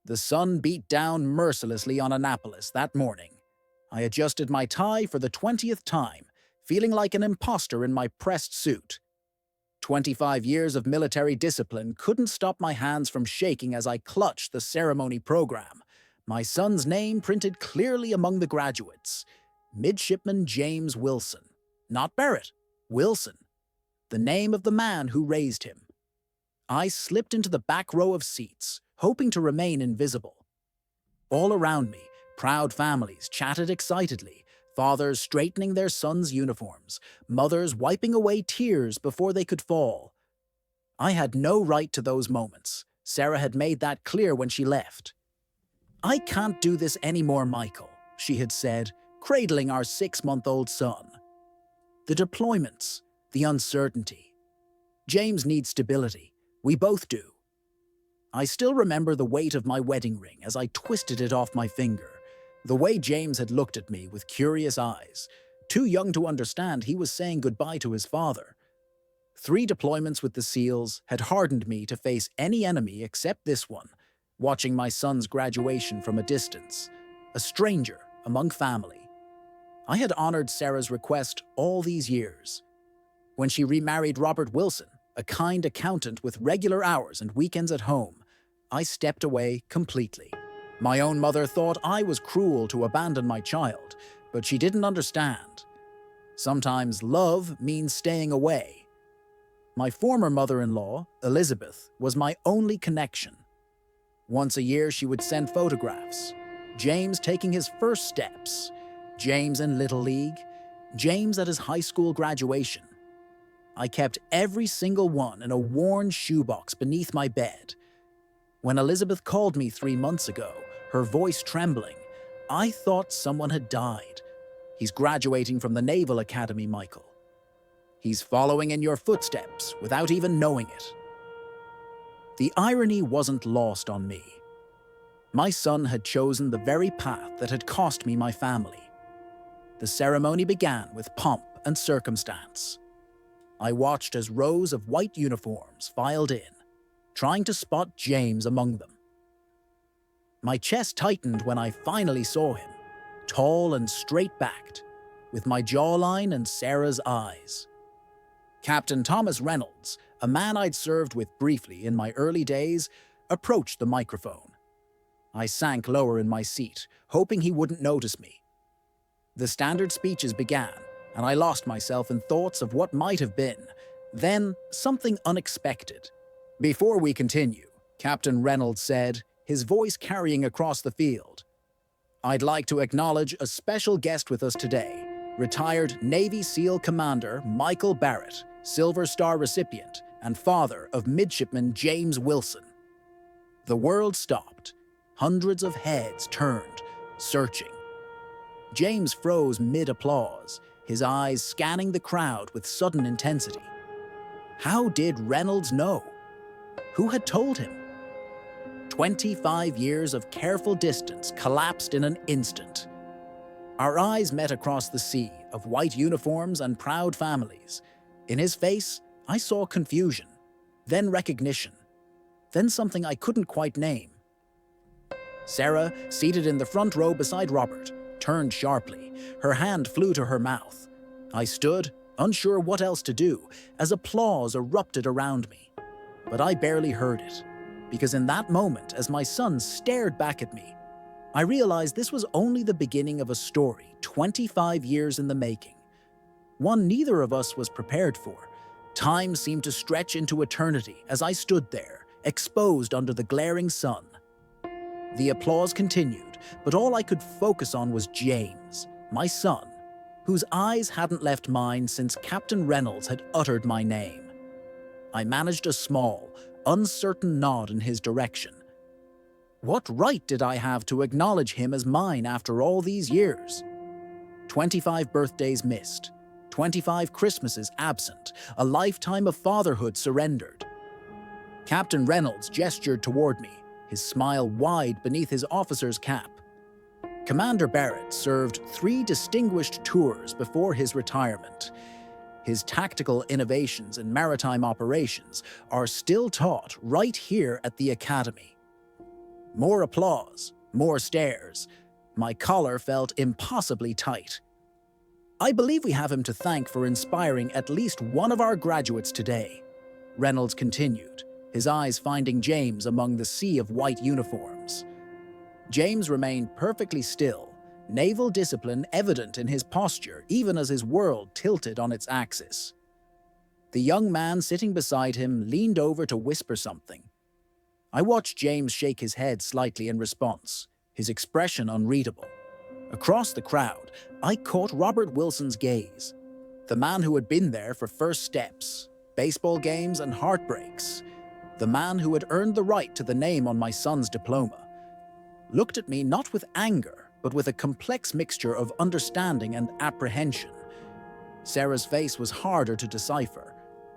The sun beat down mercilessly on Annapolis that morning. I adjusted my tie for the 20th time, feeling like an imposter in my pressed suit. 25 years of military discipline couldn't stop my hands from shaking as I clutched the ceremony program, my son's name printed clearly among the graduates. Midshipman James Wilson. Not Barrett, Wilson. The name of the man who raised him. I slipped into the back row of seats, hoping to remain invisible. All around me, proud families chatted excitedly, fathers straightening their sons' uniforms, mothers wiping away tears before they could fall. I had no right to those moments. Sarah had made that clear when she left. "I can't do this anymore, Michael," she had said, cradling our 6-month-old son. "The deployments, the uncertainty. James needs stability. We both do." I still remember the weight of my wedding ring as I twisted it off my finger, the way James had looked at me with curious eyes, too young to understand he was saying goodbye to his father. 3 deployments with the SEALs had hardened me to face any enemy except this one, watching my son's graduation from a distance, a stranger among family. I had honored Sarah's request all these years. When she remarried Robert Wilson, a kind accountant with regular hours and weekends at home, I stepped away completely. My own mother thought I was cruel to abandon my child, but she didn't understand. Sometimes love means staying away. My former mother-in-law, Elizabeth, was my only connection. Once a year she would send photographs. James taking his first steps, James in Little League, James at his high school graduation. I kept every single one in a worn shoebox beneath my bed. When Elizabeth called me 3 months ago, her voice trembling, I thought someone had died. "He's graduating from the Naval Academy, Michael. He's following in your footsteps without even knowing it." The irony wasn't lost on me. My son had chosen the very path that had cost me my family. The ceremony began with pomp and circumstance. I watched as rows of white uniforms filed in, trying to spot James among them. My chest tightened when I finally saw him, tall and straight-backed, with my jawline and Sarah's eyes. Captain Thomas Reynolds, a man I'd served with briefly in my early days, approached the microphone. I sank lower in my seat, hoping he wouldn't notice me. The standard speeches began, and I lost myself in thoughts of what might have been. Then, something unexpected. "Before we continue," Captain Reynolds said, his voice carrying across the field, "I'd like to acknowledge a special guest with us today, retired Navy SEAL Commander Michael Barrett, Silver Star recipient and father of Midshipman James Wilson." The world stopped. Hundreds of heads turned, searching. James froze mid-applause, his eyes scanning the crowd with sudden intensity. How did Reynolds know? Who had told him? 25 years of careful distance collapsed in an instant. Our eyes met across the sea of white uniforms and proud families. In his face, I saw confusion, then recognition, then something I couldn't quite name. Sarah, seated in the front row beside Robert, turned sharply. Her hand flew to her mouth. I stood, unsure what else to do, as applause erupted around me. But I barely heard it, because in that moment, as my son stared back at me, I realized this was only the beginning of a story 25 years in the making. One neither of us was prepared for. Time seemed to stretch into eternity as I stood there, exposed under the glaring sun. The applause continued, but all I could focus on was James, my son, whose eyes hadn't left mine since Captain Reynolds had uttered my name. I managed a small, uncertain nod in his direction. What right did I have to acknowledge him as mine after all these years? 25 birthdays missed, 25 Christmases absent, a lifetime of fatherhood surrendered. Captain Reynolds gestured toward me, his smile wide beneath his officer's cap. Commander Barrett served 3 distinguished tours before his retirement. His tactical innovations in maritime operations are still taught right here at the Academy. More applause, more stares. My collar felt impossibly tight. "I believe we have him to thank for inspiring at least one of our graduates today," Reynolds continued, his eyes finding James among the sea of white uniforms. James remained perfectly still, naval discipline evident in his posture even as his world tilted on its axis. The young man sitting beside him leaned over to whisper something. I watched James shake his head slightly in response, his expression unreadable. Across the crowd, I caught Robert Wilson's gaze, the man who had been there for first steps, baseball games and heartbreaks, the man who had earned the right to the name on my son's diploma, looked at me not with anger, but with a complex mixture of understanding and apprehension. Sarah's face was harder to decipher.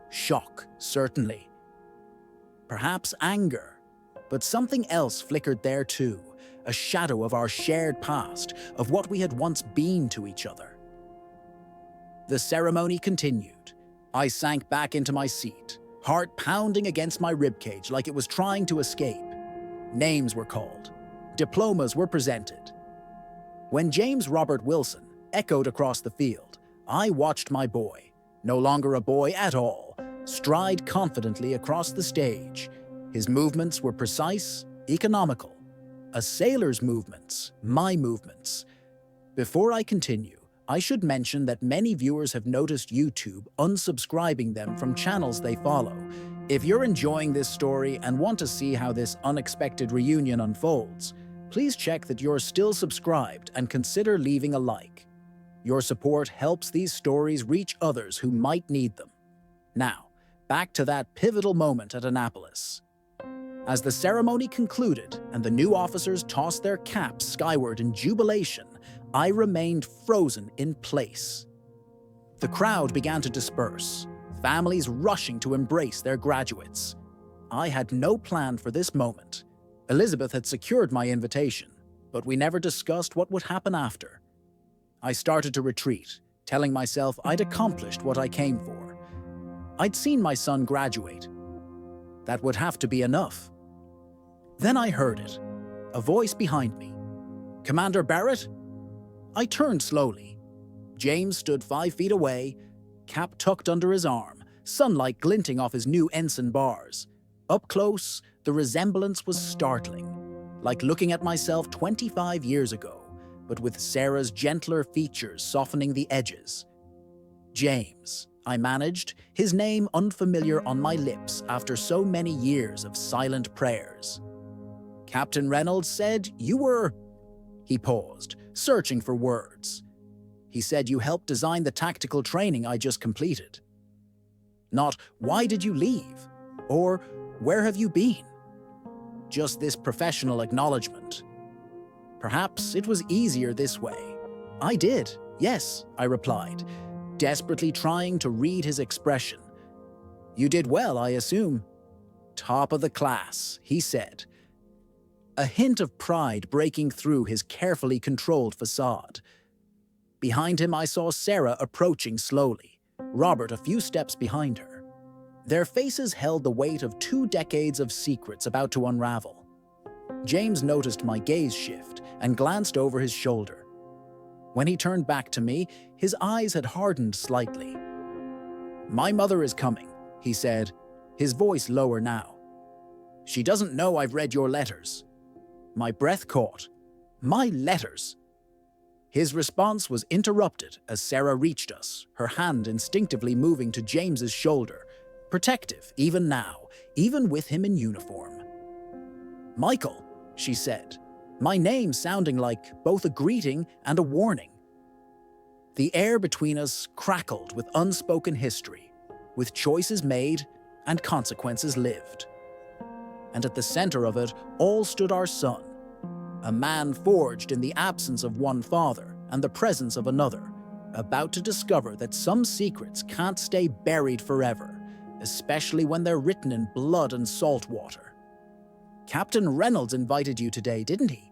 Shock, certainly. Perhaps anger, but something else flickered there too, a shadow of our shared past, of what we had once been to each other. The ceremony continued. I sank back into my seat, heart pounding against my ribcage like it was trying to escape. Names were called. Diplomas were presented. When James Robert Wilson echoed across the field, I watched my boy, no longer a boy at all, stride confidently across the stage. His movements were precise, economical. A sailor's movements, my movements. Before I continue, I should mention that many viewers have noticed YouTube unsubscribing them from channels they follow. If you're enjoying this story and want to see how this unexpected reunion unfolds, please check that you're still subscribed and consider leaving a like. Your support helps these stories reach others who might need them. Now, back to that pivotal moment at Annapolis. As the ceremony concluded and the new officers tossed their caps skyward in jubilation, I remained frozen in place. The crowd began to disperse, families rushing to embrace their graduates. I had no plan for this moment. Elizabeth had secured my invitation, but we never discussed what would happen after. I started to retreat, telling myself I'd accomplished what I came for. I'd seen my son graduate. That would have to be enough. Then I heard it, a voice behind me. "Commander Barrett?" I turned slowly. James stood 5 feet away, cap tucked under his arm, sunlight glinting off his new ensign bars. Up close, the resemblance was startling, like looking at myself 25 years ago, but with Sarah's gentler features softening the edges. James, I managed, his name unfamiliar on my lips after so many years of silent prayers. "Captain Reynolds said you were..." He paused, searching for words. "He said you helped design the tactical training I just completed." Not, "Why did you leave?" or "Where have you been?" Just this professional acknowledgement. Perhaps it was easier this way. "I did, yes," I replied, desperately trying to read his expression. "You did well, I assume." "Top of the class," he said, a hint of pride breaking through his carefully controlled facade. Behind him I saw Sarah approaching slowly, Robert a few steps behind her. Their faces held the weight of 2 decades of secrets about to unravel. James noticed my gaze shift and glanced over his shoulder. When he turned back to me, his eyes had hardened slightly. "My mother is coming," he said, his voice lower now. "She doesn't know I've read your letters." My breath caught. My letters? His response was interrupted as Sarah reached us, her hand instinctively moving to James's shoulder, protective even now, even with him in uniform. "Michael," she said, my name sounding like both a greeting and a warning. The air between us crackled with unspoken history, with choices made and consequences lived. And at the center of it all stood our son, a man forged in the absence of one father and the presence of another, about to discover that some secrets can't stay buried forever, especially when they're written in blood and salt water. "Captain Reynolds invited you today, didn't he?"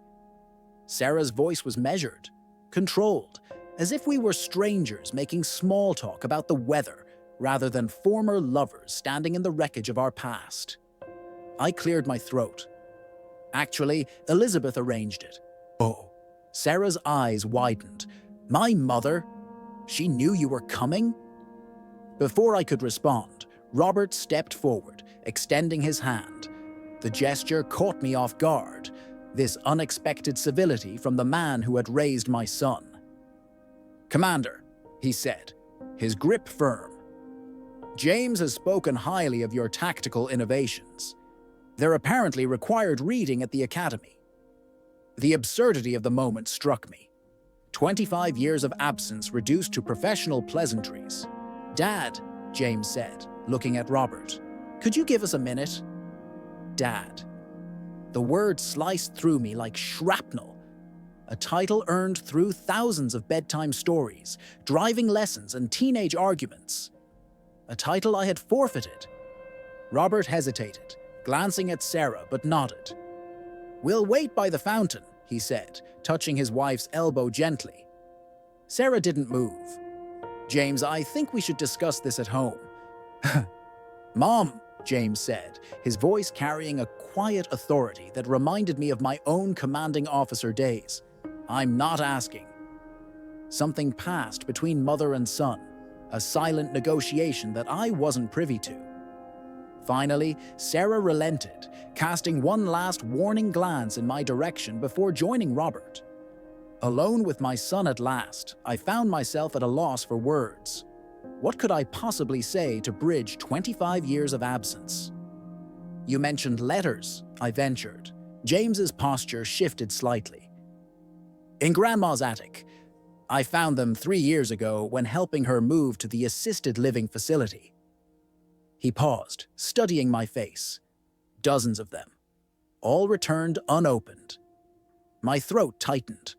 Sarah's voice was measured, controlled, as if we were strangers making small talk about the weather rather than former lovers standing in the wreckage of our past. I cleared my throat. Actually, Elizabeth arranged it. Oh. Sarah's eyes widened. My mother? She knew you were coming? Before I could respond, Robert stepped forward, extending his hand. The gesture caught me off guard, this unexpected civility from the man who had raised my son. "Commander," he said, his grip firm. "James has spoken highly of your tactical innovations. They're apparently required reading at the Academy." The absurdity of the moment struck me. 25 years of absence reduced to professional pleasantries. "Dad," James said, looking at Robert, "could you give us a minute?" Dad. The word sliced through me like shrapnel. A title earned through thousands of bedtime stories, driving lessons, and teenage arguments. A title I had forfeited. Robert hesitated, glancing at Sarah, but nodded. "We'll wait by the fountain," he said, touching his wife's elbow gently. Sarah didn't move. "James, I think we should discuss this at home." "Mom," James said, his voice carrying a quiet authority that reminded me of my own commanding officer days. "I'm not asking." Something passed between mother and son, a silent negotiation that I wasn't privy to. Finally, Sarah relented, casting one last warning glance in my direction before joining Robert. Alone with my son at last, I found myself at a loss for words. What could I possibly say to bridge 25 years of absence? "You mentioned letters," I ventured. James's posture shifted slightly. "In Grandma's attic. I found them 3 years ago when helping her move to the assisted living facility." He paused, studying my face. Dozens of them. All returned unopened. My throat tightened.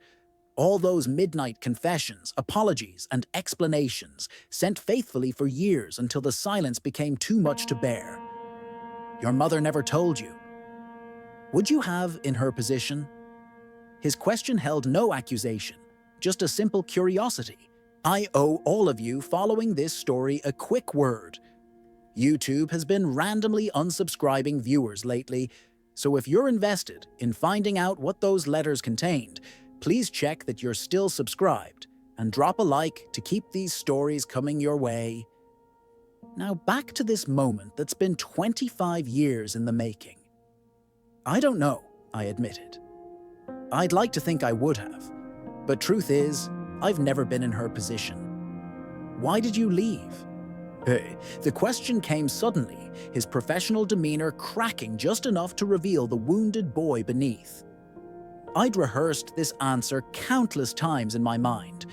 All those midnight confessions, apologies, and explanations sent faithfully for years until the silence became too much to bear. "Your mother never told you. Would you have in her position?" His question held no accusation, just a simple curiosity. "I owe all of you following this story a quick word. YouTube has been randomly unsubscribing viewers lately, so if you're invested in finding out what those letters contained, please check that you're still subscribed and drop a like to keep these stories coming your way." Now back to this moment that's been 25 years in the making. "I don't know," I admitted. "I'd like to think I would have, but truth is, I've never been in her position." "Why did you leave?" The question came suddenly, his professional demeanor cracking just enough to reveal the wounded boy beneath. I'd rehearsed this answer countless times in my mind,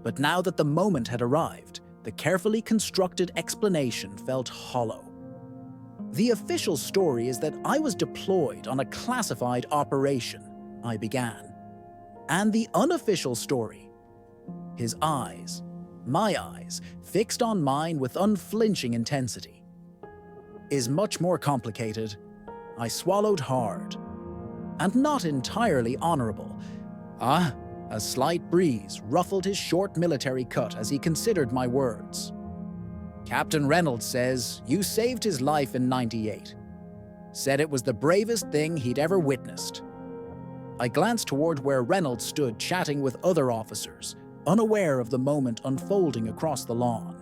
but now that the moment had arrived, the carefully constructed explanation felt hollow. "The official story is that I was deployed on a classified operation," I began. "And the unofficial story," his eyes, my eyes, fixed on mine with unflinching intensity, "is much more complicated." I swallowed hard. "And not entirely honorable." A slight breeze ruffled his short military cut as he considered my words. "Captain Reynolds says you saved his life in '98. Said it was the bravest thing he'd ever witnessed." I glanced toward where Reynolds stood chatting with other officers, unaware of the moment unfolding across the lawn.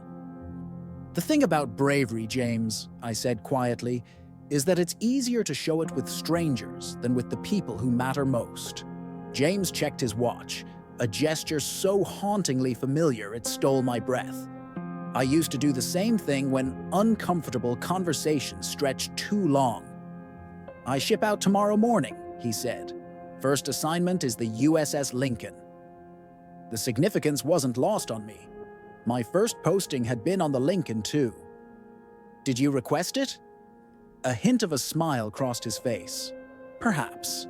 "The thing about bravery, James," I said quietly, "is that it's easier to show it with strangers than with the people who matter most." James checked his watch, a gesture so hauntingly familiar it stole my breath. I used to do the same thing when uncomfortable conversations stretched too long. "I ship out tomorrow morning," he said. "First assignment is the USS Lincoln." The significance wasn't lost on me. My first posting had been on the Lincoln, too. "Did you request it?" A hint of a smile crossed his face. "Perhaps."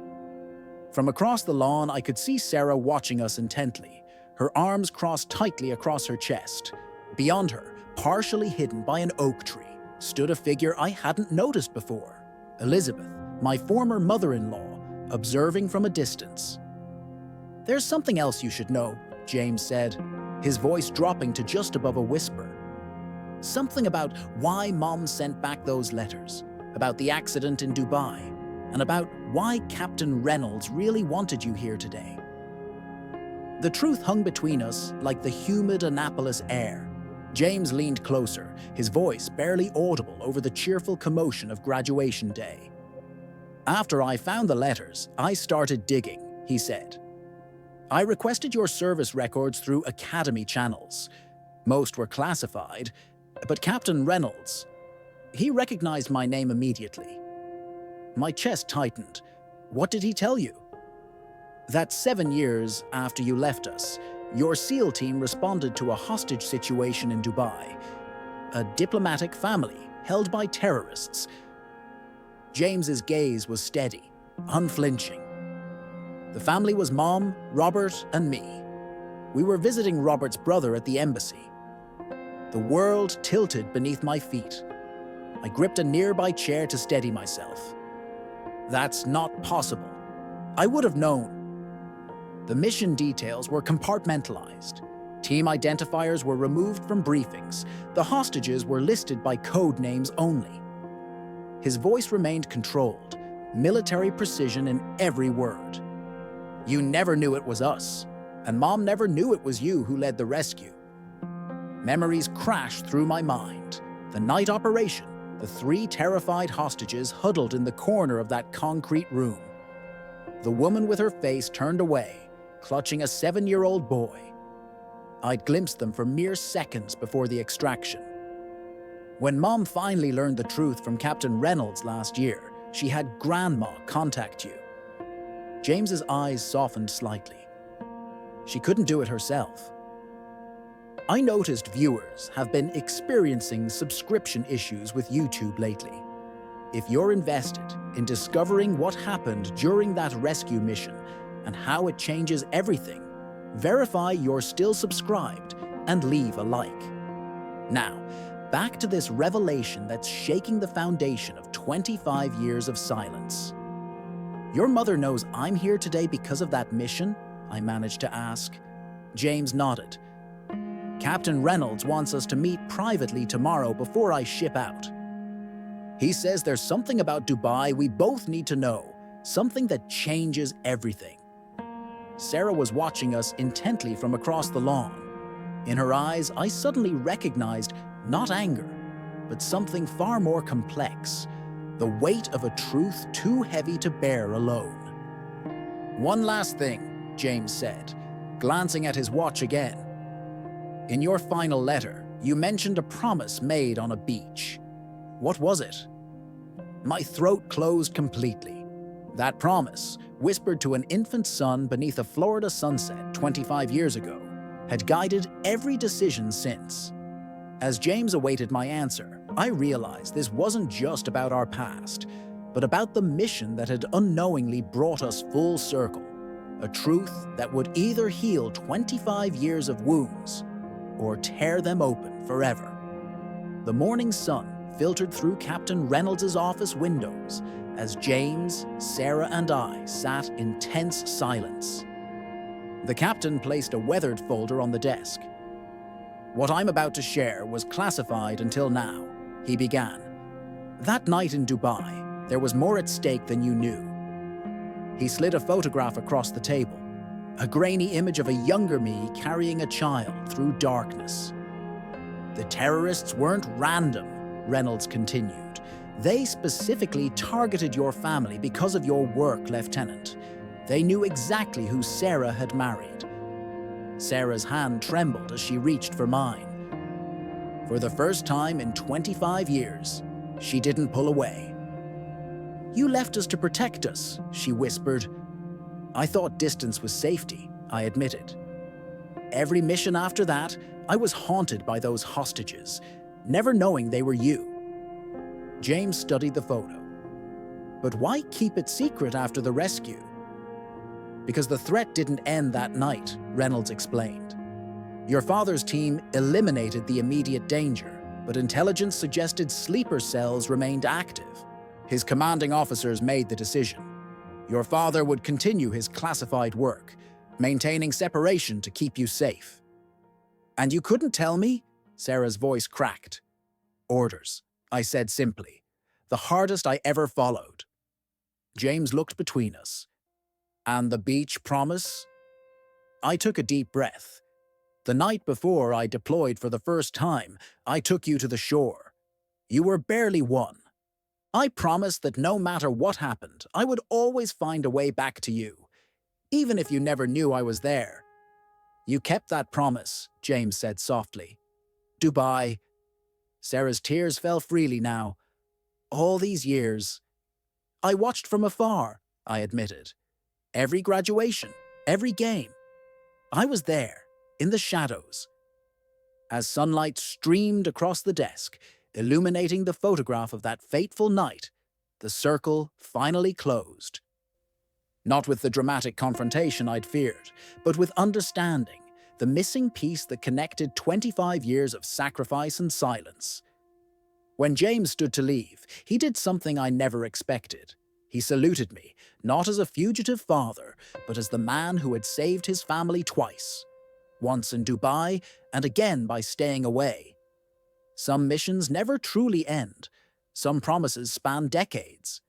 From across the lawn, I could see Sarah watching us intently, her arms crossed tightly across her chest. Beyond her, partially hidden by an oak tree, stood a figure I hadn't noticed before. Elizabeth, my former mother-in-law, observing from a distance. "There's something else you should know," James said, his voice dropping to just above a whisper. "Something about why Mom sent back those letters, about the accident in Dubai, and about why Captain Reynolds really wanted you here today. The truth hung between us like the humid Annapolis air. James leaned closer, his voice barely audible over the cheerful commotion of graduation day. After I found the letters, I started digging, he said. I requested your service records through Academy channels. Most were classified, but Captain Reynolds, he recognized my name immediately. My chest tightened. What did he tell you? That 7 years after you left us, your SEAL team responded to a hostage situation in Dubai. A diplomatic family held by terrorists. James's gaze was steady, unflinching. The family was Mom, Robert, and me. We were visiting Robert's brother at the embassy. The world tilted beneath my feet. I gripped a nearby chair to steady myself. That's not possible. I would have known. The mission details were compartmentalized. Team identifiers were removed from briefings. The hostages were listed by code names only. His voice remained controlled, military precision in every word. You never knew it was us, and Mom never knew it was you who led the rescue. Memories crashed through my mind. The night operation, the 3 terrified hostages huddled in the corner of that concrete room. The woman with her face turned away, clutching a 7-year-old boy. I'd glimpsed them for mere seconds before the extraction. When Mom finally learned the truth from Captain Reynolds last year, she had Grandma contact you. James's eyes softened slightly. She couldn't do it herself. I noticed viewers have been experiencing subscription issues with YouTube lately. If you're invested in discovering what happened during that rescue mission and how it changes everything, verify you're still subscribed and leave a like. Now, back to this revelation that's shaking the foundation of 25 years of silence. Your mother knows I'm here today because of that mission? I managed to ask. James nodded. Captain Reynolds wants us to meet privately tomorrow before I ship out. He says there's something about Dubai we both need to know, something that changes everything. Sarah was watching us intently from across the lawn. In her eyes, I suddenly recognized not anger, but something far more complex, the weight of a truth too heavy to bear alone. One last thing, James said, glancing at his watch again. In your final letter, you mentioned a promise made on a beach. What was it? My throat closed completely. That promise, whispered to an infant son beneath a Florida sunset 25 years ago, had guided every decision since. As James awaited my answer, I realized this wasn't just about our past, but about the mission that had unknowingly brought us full circle, a truth that would either heal 25 years of wounds or tear them open forever. The morning sun filtered through Captain Reynolds' office windows as James, Sarah, and I sat in tense silence. The captain placed a weathered folder on the desk. What I'm about to share was classified until now, he began. That night in Dubai, there was more at stake than you knew. He slid a photograph across the table, a grainy image of a younger me carrying a child through darkness. The terrorists weren't random, Reynolds continued. They specifically targeted your family because of your work, Lieutenant. They knew exactly who Sarah had married. Sarah's hand trembled as she reached for mine. For the first time in 25 years, she didn't pull away. You left us to protect us, she whispered. I thought distance was safety, I admitted. Every mission after that, I was haunted by those hostages, never knowing they were you. James studied the photo. But why keep it secret after the rescue? Because the threat didn't end that night, Reynolds explained. Your father's team eliminated the immediate danger, but intelligence suggested sleeper cells remained active. His commanding officers made the decision. Your father would continue his classified work, maintaining separation to keep you safe. And you couldn't tell me? Sarah's voice cracked. Orders, I said simply, the hardest I ever followed. James looked between us. And the beach promise? I took a deep breath. The night before I deployed for the first time, I took you to the shore. You were barely one. I promised that no matter what happened, I would always find a way back to you, even if you never knew I was there. You kept that promise, James said softly. Dubai. Sarah's tears fell freely now. All these years. I watched from afar, I admitted. Every graduation, every game. I was there, in the shadows. As sunlight streamed across the desk, illuminating the photograph of that fateful night, the circle finally closed. Not with the dramatic confrontation I'd feared, but with understanding, the missing piece that connected 25 years of sacrifice and silence. When James stood to leave, he did something I never expected. He saluted me, not as a fugitive father, but as the man who had saved his family twice. Once in Dubai, and again by staying away. Some missions never truly end. Some promises span decades.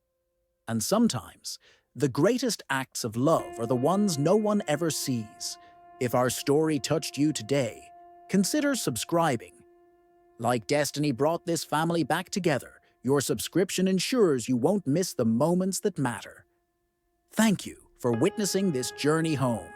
And sometimes, the greatest acts of love are the ones no one ever sees. If our story touched you today, consider subscribing. Like destiny brought this family back together, your subscription ensures you won't miss the moments that matter. Thank you for witnessing this journey home.